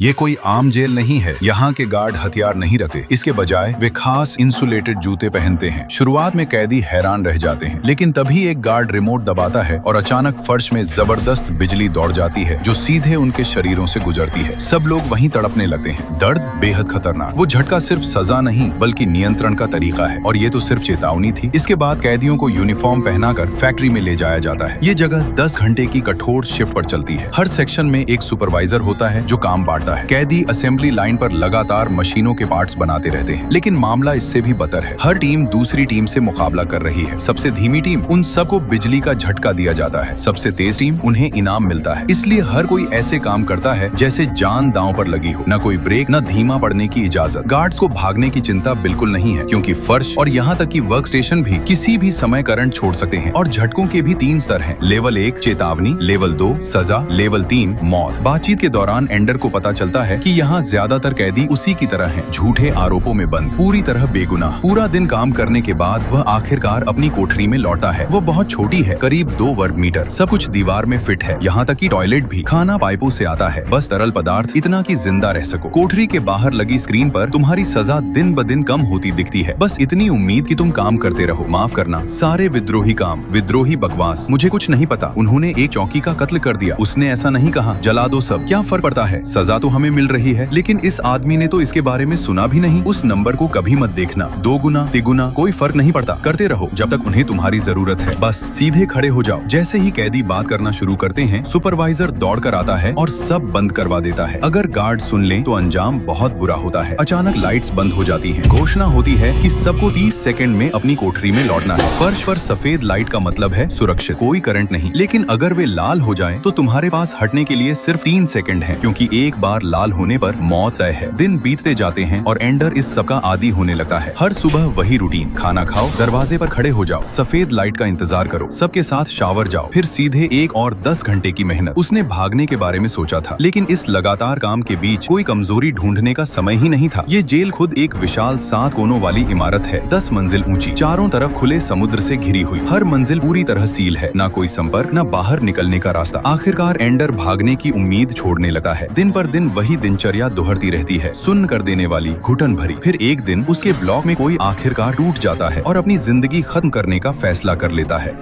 ये कोई आम जेल नहीं है। यहाँ के गार्ड हथियार नहीं रखते, इसके बजाय वे खास इंसुलेटेड जूते पहनते हैं। शुरुआत में कैदी हैरान रह जाते हैं, लेकिन तभी एक गार्ड रिमोट दबाता है और अचानक फर्श में जबरदस्त बिजली दौड़ जाती है जो सीधे उनके शरीरों से गुजरती है। सब लोग वहीं तड़पने लगते हैं। दर्द बेहद खतरनाक। वो झटका सिर्फ सजा नहीं बल्कि नियंत्रण का तरीका है, और ये तो सिर्फ चेतावनी थी। इसके बाद कैदियों को यूनिफॉर्म पहनाकर फैक्ट्री में ले जाया जाता है। ये जगह 10 घंटे की कठोर शिफ्ट पर चलती है। हर सेक्शन में एक सुपरवाइजर होता है जो काम बांटता है। कैदी असेंबली लाइन पर लगातार मशीनों के पार्ट्स बनाते रहते हैं, लेकिन मामला इससे भी बदतर है। हर टीम दूसरी टीम से मुकाबला कर रही है। सबसे धीमी टीम उन सबको बिजली का झटका दिया जाता है, सबसे तेज टीम उन्हें इनाम मिलता है। इसलिए हर कोई ऐसे काम करता है जैसे जान दांव पर लगी हो। न कोई ब्रेक, न धीमा पड़ने की इजाजत। गार्ड्स को भागने की चिंता बिल्कुल नहीं है, क्योंकि फर्श और यहाँ तक कि वर्क स्टेशन भी किसी भी समय करंट छोड़ सकते हैं। और झटकों के भी 3 स्तर हैं। लेवल 1 चेतावनी, लेवल 2 सजा, लेवल 3 मौत। बातचीत के दौरान एंडर को पता चलता है कि यहाँ ज्यादातर कैदी उसी की तरह हैं, झूठे आरोपों में बंद, पूरी तरह बेगुनाह। पूरा दिन काम करने के बाद वह आखिरकार अपनी कोठरी में लौटा है। वो बहुत छोटी है, करीब 2 वर्ग मीटर। सब कुछ दीवार में फिट है, यहाँ तक कि टॉयलेट भी। खाना पाइपों से आता है, बस तरल पदार्थ इतना कि जिंदा रह सको। कोठरी के बाहर लगी स्क्रीन पर तुम्हारी सजा दिन ब दिन कम होती दिखती है। बस इतनी उम्मीद कि तुम काम करते रहो। माफ करना, सारे विद्रोही काम, विद्रोही बकवास। मुझे कुछ नहीं पता, उन्होंने एक चौकी का कत्ल कर दिया, उसने ऐसा नहीं कहा, जला दो सब। क्या फर्क पड़ता है, सजा तो हमें मिल रही है। लेकिन इस आदमी ने तो इसके बारे में सुना भी नहीं। उस नंबर को कभी मत देखना, 2 गुना, 3 गुना, कोई फर्क नहीं पड़ता। करते रहो जब तक उन्हें तुम्हारी जरूरत है। बस सीधे खड़े हो जाओ। जैसे ही कैदी बात करना शुरू करते हैं, सुपरवाइजर दौड़ कर आता है और सब बंद करवा देता है। अगर गार्ड सुन ले तो अंजाम बहुत बुरा होता है। अचानक लाइट्स बंद हो जाती हैं। घोषणा होती है कि सबको 30 सेकंड में अपनी कोठरी में लौटना है। फर्श पर सफेद लाइट का मतलब है सुरक्षित, कोई करंट नहीं। लेकिन अगर वे लाल हो जाएं, तो तुम्हारे पास हटने के लिए सिर्फ 3 सेकंड है, क्योंकि एक बार लाल होने पर मौत तय है। दिन बीतते जाते हैं और एंडर इस सब का आदी होने लगता है। हर सुबह वही रूटीन, खाना खाओ, दरवाजे पर खड़े हो जाओ, सफेद लाइट का इंतजार करो, सबके साथ शावर जाओ, फिर सीधे 1 और 10 घंटे की मेहनत। उसने भागने के बारे में सोचा था, लेकिन इस लगातार काम के बीच कोई कमजोरी ढूंढने का समय ही नहीं था। ये जेल खुद एक विशाल 7 कोनों वाली इमारत है, 10 मंजिल ऊंची, चारों तरफ खुले समुद्र से घिरी हुई। हर मंजिल पूरी तरह सील है, ना कोई संपर्क, ना बाहर निकलने का रास्ता। आखिरकार एंडर भागने की उम्मीद छोड़ने लगा है। दिन पर दिन वही दिनचर्या दोहरती रहती है, सुन्न कर देने वाली, घुटन भरी। फिर एक दिन उसके ब्लॉक में कोई आखिरकार टूट जाता है और अपनी जिंदगी खत्म करने का फैसला कर लेता है।